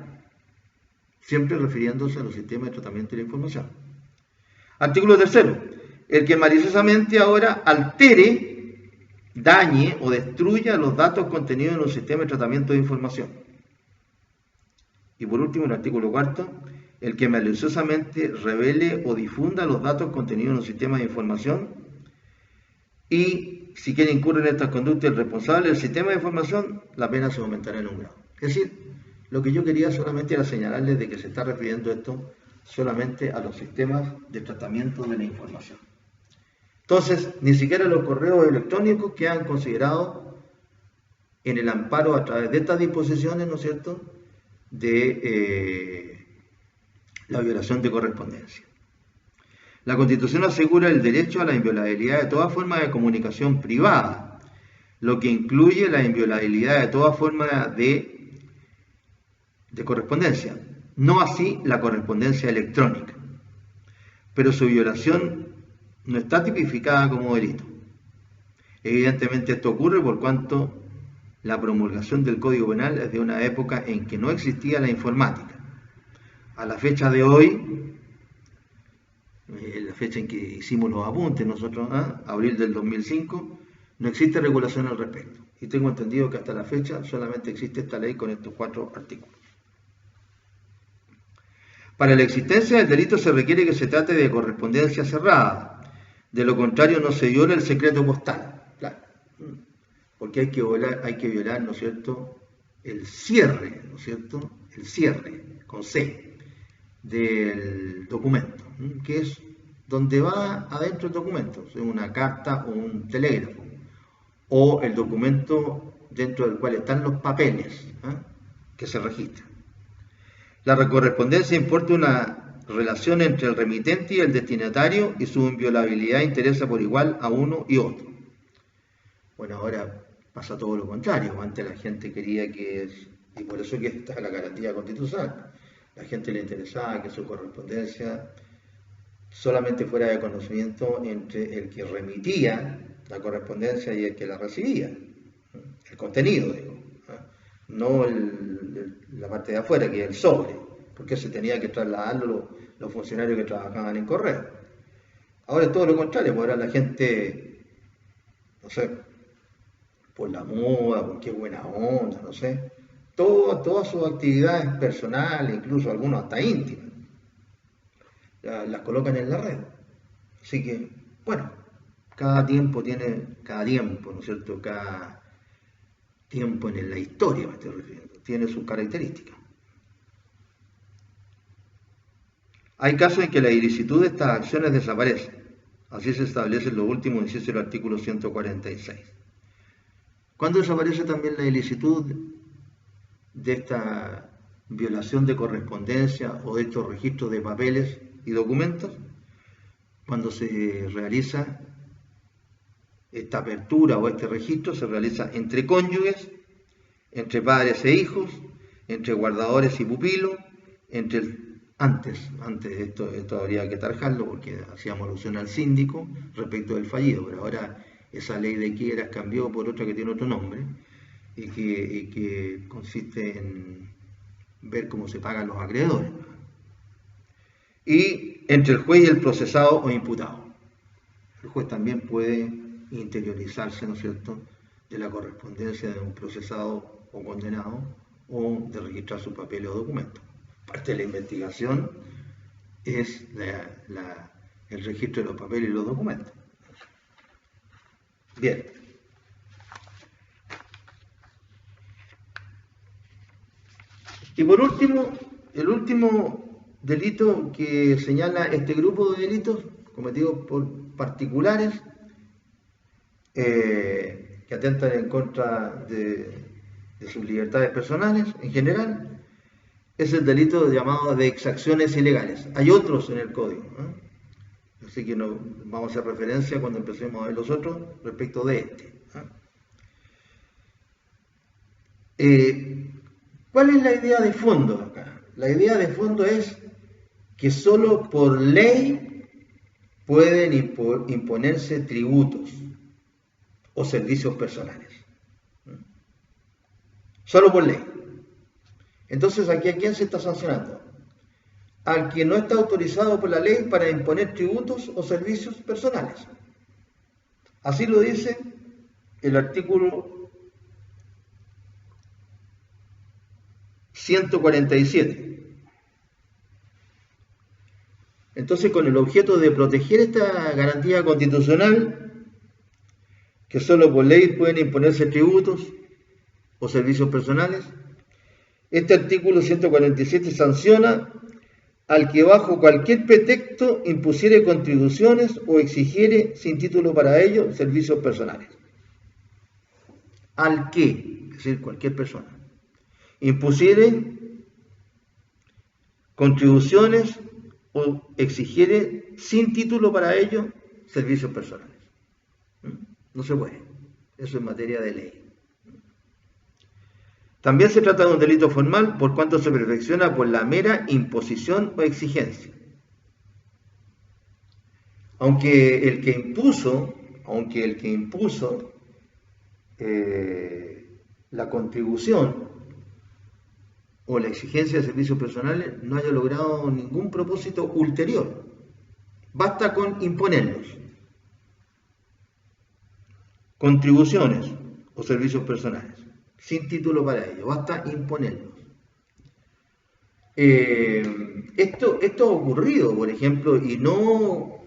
Siempre refiriéndose a los sistemas de tratamiento de la información. Artículo 3. El que maliciosamente ahora altere, dañe o destruya los datos contenidos en un sistema de tratamiento de información. Y por último, el artículo 4, el que maliciosamente revele o difunda los datos contenidos en un sistema de información y si quien incurre en estas conductas el responsable del sistema de información, la pena se aumentará en un grado. Es decir, lo que yo quería solamente era señalarles de que se está refiriendo esto solamente a los sistemas de tratamiento de la información. Entonces, ni siquiera los correos electrónicos quedan considerados en el amparo a través de estas disposiciones, ¿no es cierto?, de la violación de correspondencia. La Constitución asegura el derecho a la inviolabilidad de toda forma de comunicación privada, lo que incluye la inviolabilidad de toda forma de correspondencia, no así la correspondencia electrónica, pero su violación no está tipificada como delito. Evidentemente esto ocurre por cuanto la promulgación del Código Penal es de una época en que no existía la informática. A la fecha de hoy, la fecha en que hicimos los apuntes nosotros, abril del 2005, no existe regulación al respecto. Y tengo entendido que hasta la fecha solamente existe esta ley con estos 4 artículos. Para la existencia del delito se requiere que se trate de correspondencia cerrada. De lo contrario no se viola el secreto postal. Claro. Porque hay que violar, ¿no es cierto?, el cierre, ¿no es cierto?, el cierre, con C, del documento, que es donde va adentro el documento, es una carta o un telégrafo, o el documento dentro del cual están los papeles que se registran. La correspondencia importa una relación entre el remitente y el destinatario y su inviolabilidad interesa por igual a uno y otro. Bueno, ahora pasa todo lo contrario. Antes la gente quería y por eso que está la garantía constitucional, la gente le interesaba que su correspondencia solamente fuera de conocimiento entre el que remitía la correspondencia y el que la recibía. El contenido, digo, no la parte de afuera, que es el sobre, porque se tenía que trasladarlo los funcionarios que trabajaban en correo. Ahora es todo lo contrario, ahora la gente, no sé, por la moda, porque es buena onda, no sé, todas sus actividades personales, incluso algunos hasta íntimas, las colocan en la red. Así que, bueno, cada tiempo, ¿no es cierto?, cada tiempo en la historia, me estoy refiriendo, tiene sus características. Hay casos en que la ilicitud de estas acciones desaparece. Así se establece en los últimos incisos del artículo 146. ¿Cuándo desaparece también la ilicitud de esta violación de correspondencia o de estos registros de papeles y documentos? Cuando se realiza esta apertura o este registro, se realiza entre cónyuges, entre padres e hijos, entre guardadores y pupilos, antes de esto habría que tarjarlo porque hacíamos alusión al síndico respecto del fallido, pero ahora esa ley de quieras cambió por otra que tiene otro nombre y que consiste en ver cómo se pagan los acreedores. Y entre el juez y el procesado o imputado. El juez también puede interiorizarse, ¿no es cierto?, de la correspondencia de un procesado o condenado o de registrar sus papeles o documentos. Parte de la investigación es el registro de los papeles y los documentos. Bien. Y por último, el último delito que señala este grupo de delitos cometidos por particulares que atentan en contra de sus libertades personales en general, es el delito llamado de exacciones ilegales. Hay otros en el código, así que no, vamos a hacer referencia cuando empecemos a ver los otros respecto de este. ¿Cuál es la idea de fondo acá? La idea de fondo es que solo por ley pueden imponerse tributos o servicios personales. Solo por ley. Entonces, ¿aquí a quién se está sancionando? Al que no está autorizado por la ley para imponer tributos o servicios personales. Así lo dice el artículo 147. Entonces, con el objeto de proteger esta garantía constitucional, que solo por ley pueden imponerse tributos o servicios personales, este artículo 147 sanciona al que bajo cualquier pretexto impusiere contribuciones o exigiere sin título para ello servicios personales. Al que, es decir, cualquier persona, impusiere contribuciones o exigiere sin título para ello servicios personales. No se puede. Eso es materia de ley. También se trata de un delito formal por cuanto se perfecciona por la mera imposición o exigencia. Aunque el que impuso la contribución o la exigencia de servicios personales no haya logrado ningún propósito ulterior. Basta con imponerlos. Contribuciones o servicios personales, sin título para ello, basta imponerlos. Esto ha ocurrido, por ejemplo, y no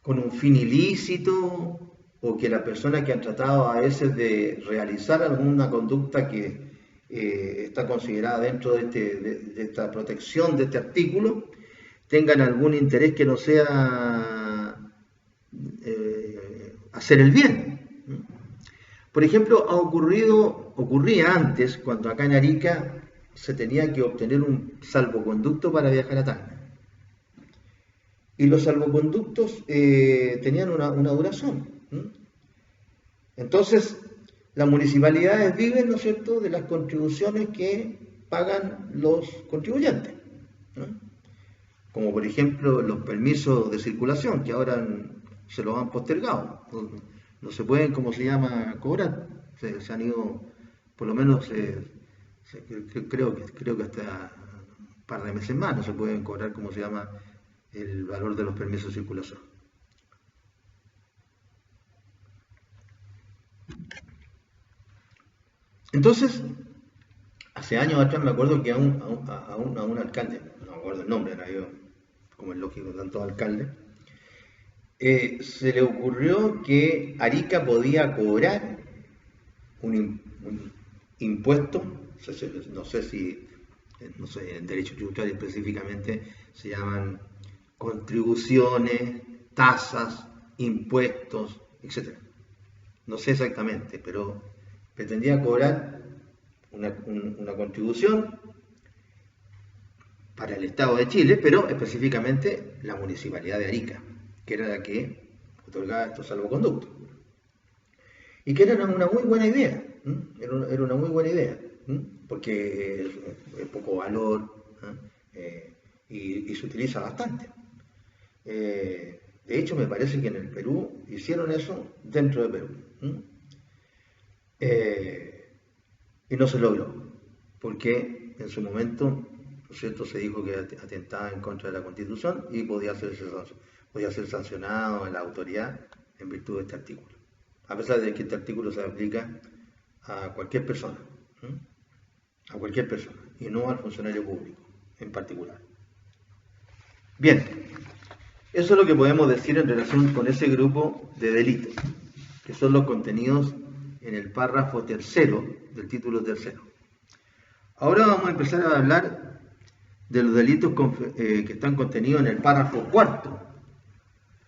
con un fin ilícito, o que las personas que han tratado a veces de realizar alguna conducta que está considerada dentro de esta protección de este artículo, tengan algún interés que no sea hacer el bien. Por ejemplo, ocurría antes, cuando acá en Arica se tenía que obtener un salvoconducto para viajar a Tacna. Y los salvoconductos tenían una duración. Entonces, las municipalidades viven, ¿no es cierto?, de las contribuciones que pagan los contribuyentes, ¿no? Como por ejemplo los permisos de circulación, que ahora se los han postergado, no se pueden, ¿cómo se llama?, cobrar. Se han ido, por lo menos, creo que hasta un par de meses más no se pueden cobrar, ¿cómo se llama?, el valor de los permisos de circulación. Entonces, hace años atrás me acuerdo que a un alcalde, no me acuerdo el nombre, como es lógico, tantos alcaldes, se le ocurrió que Arica podía cobrar un impuesto, no sé si en derecho tributario específicamente se llaman contribuciones, tasas, impuestos, etc. No sé exactamente, pero pretendía cobrar una contribución para el Estado de Chile, pero específicamente la Municipalidad de Arica, que era la que otorgaba estos salvoconductos. Y que era una muy buena idea, era una muy buena idea, porque es poco valor, y se utiliza bastante. De hecho, me parece que en el Perú hicieron eso dentro de Perú. Y no se logró, porque en su momento, ¿no es cierto?, se dijo que atentaba en contra de la Constitución y podía ser sancionado en la autoridad en virtud de este artículo, a pesar de que este artículo se aplica a cualquier persona, y no al funcionario público en particular. Bien, eso es lo que podemos decir en relación con ese grupo de delitos, que son los contenidos en el párrafo tercero del título tercero. Ahora vamos a empezar a hablar de los delitos que están contenidos en el párrafo cuarto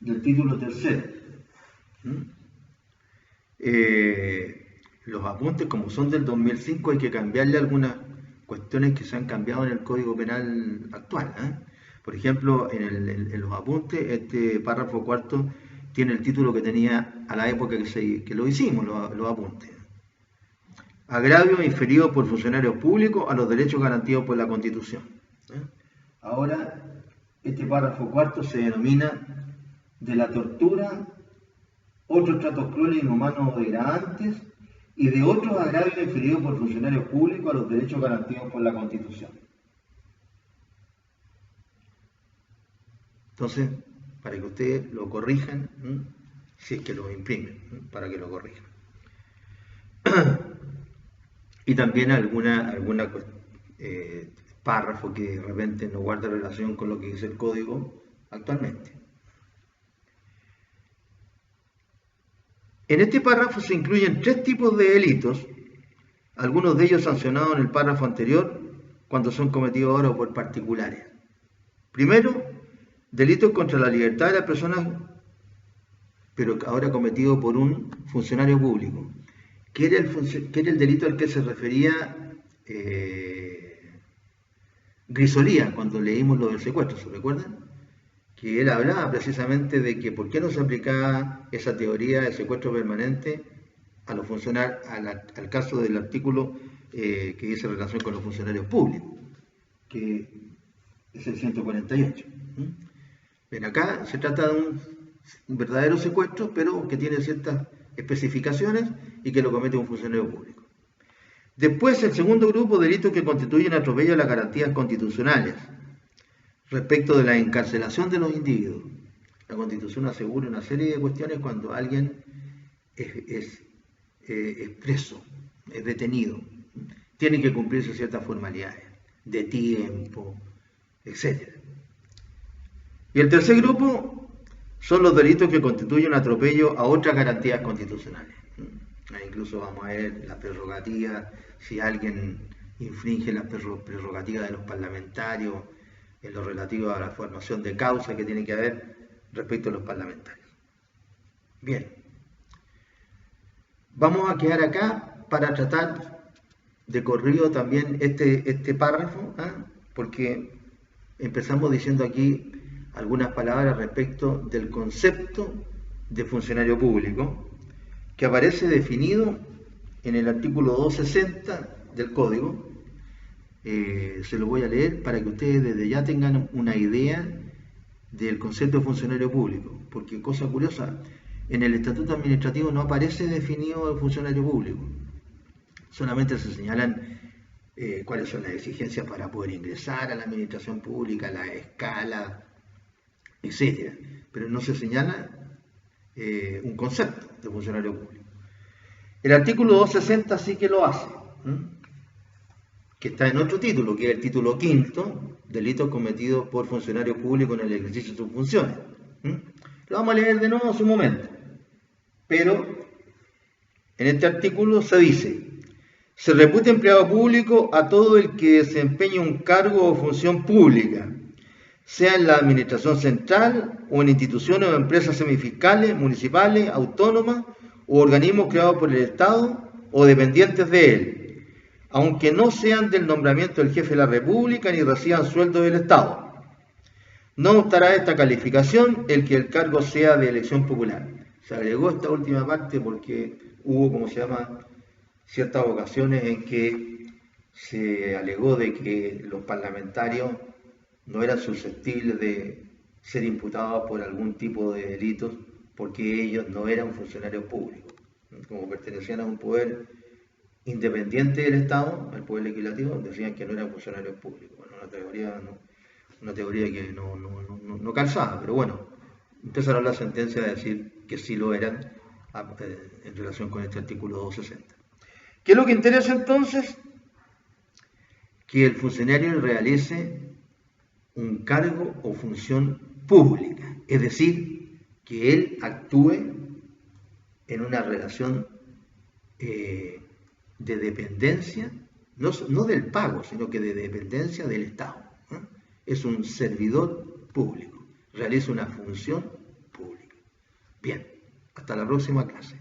del título tercero. Los apuntes, como son del 2005, hay que cambiarle algunas cuestiones que se han cambiado en el Código Penal actual. Por ejemplo, en los apuntes, este párrafo cuarto tiene el título que tenía a la época que lo hicimos, los apuntes. Agravio inferido por funcionarios públicos a los derechos garantidos por la Constitución. Ahora, este párrafo cuarto se denomina de la tortura, otros tratos crueles, inhumanos o degradantes, y de otros agravios inferidos por funcionarios públicos a los derechos garantidos por la Constitución. Entonces, para que ustedes lo corrijan, si es que lo imprimen, para que lo corrijan. Y también alguna párrafo que de repente no guarda relación con lo que dice el código actualmente. En este párrafo se incluyen 3 tipos de delitos, algunos de ellos sancionados en el párrafo anterior cuando son cometidos ahora por particulares. Primero, delitos contra la libertad de las personas, pero ahora cometidos por un funcionario público. ¿Qué era el delito al que se refería Grisolía cuando leímos lo del secuestro? ¿Se recuerdan? Que él hablaba precisamente de que por qué no se aplicaba esa teoría de secuestro permanente a los funcionarios, al caso del artículo que dice relación con los funcionarios públicos, que es el 148. Bien, acá se trata de un verdadero secuestro, pero que tiene ciertas especificaciones y que lo comete un funcionario público. Después, el segundo grupo, delitos que constituyen atropello a las garantías constitucionales respecto de la encarcelación de los individuos. La Constitución asegura una serie de cuestiones cuando alguien es preso, es detenido. Tienen que cumplirse ciertas formalidades de tiempo, etc. Y el tercer grupo son los delitos que constituyen un atropello a otras garantías constitucionales. Incluso vamos a ver las prerrogativas, si alguien infringe las prerrogativas de los parlamentarios en lo relativo a la formación de causa que tiene que haber respecto a los parlamentarios. Bien, vamos a quedar acá para tratar de corrido también este párrafo, porque empezamos diciendo aquí algunas palabras respecto del concepto de funcionario público, que aparece definido en el artículo 260 del Código. Se lo voy a leer para que ustedes desde ya tengan una idea del concepto de funcionario público, porque cosa curiosa, en el Estatuto Administrativo no aparece definido el funcionario público, solamente se señalan cuáles son las exigencias para poder ingresar a la administración pública, la escala, etc. Pero no se señala un concepto de funcionario público. El artículo 260 sí que lo hace, que está en otro título, que es el título quinto, delitos cometidos por funcionarios públicos en el ejercicio de sus funciones. Lo vamos a leer de nuevo en su momento. Pero en este artículo se dice: se reputa empleado público a todo el que desempeñe un cargo o función pública, sea en la administración central o en instituciones o empresas semifiscales, municipales, autónomas o organismos creados por el Estado o dependientes de él, aunque no sean del nombramiento del jefe de la República ni reciban sueldo del Estado. No obstará esta calificación el que el cargo sea de elección popular. Se agregó esta última parte porque hubo, como se llama, ciertas ocasiones en que se alegó de que los parlamentarios no eran susceptibles de ser imputados por algún tipo de delitos porque ellos no eran funcionarios públicos. Como pertenecían a un poder independiente del Estado, el poder legislativo, decían que no eran funcionarios públicos. Bueno, una teoría que no calzaba, pero bueno, empezaron las sentencias a decir que sí lo eran en relación con este artículo 260. ¿Qué es lo que interesa entonces? Que el funcionario realice un cargo o función pública, es decir, que él actúe en una relación de dependencia, no del pago, sino que de dependencia del Estado. Es un servidor público, realiza una función pública. Bien, hasta la próxima clase.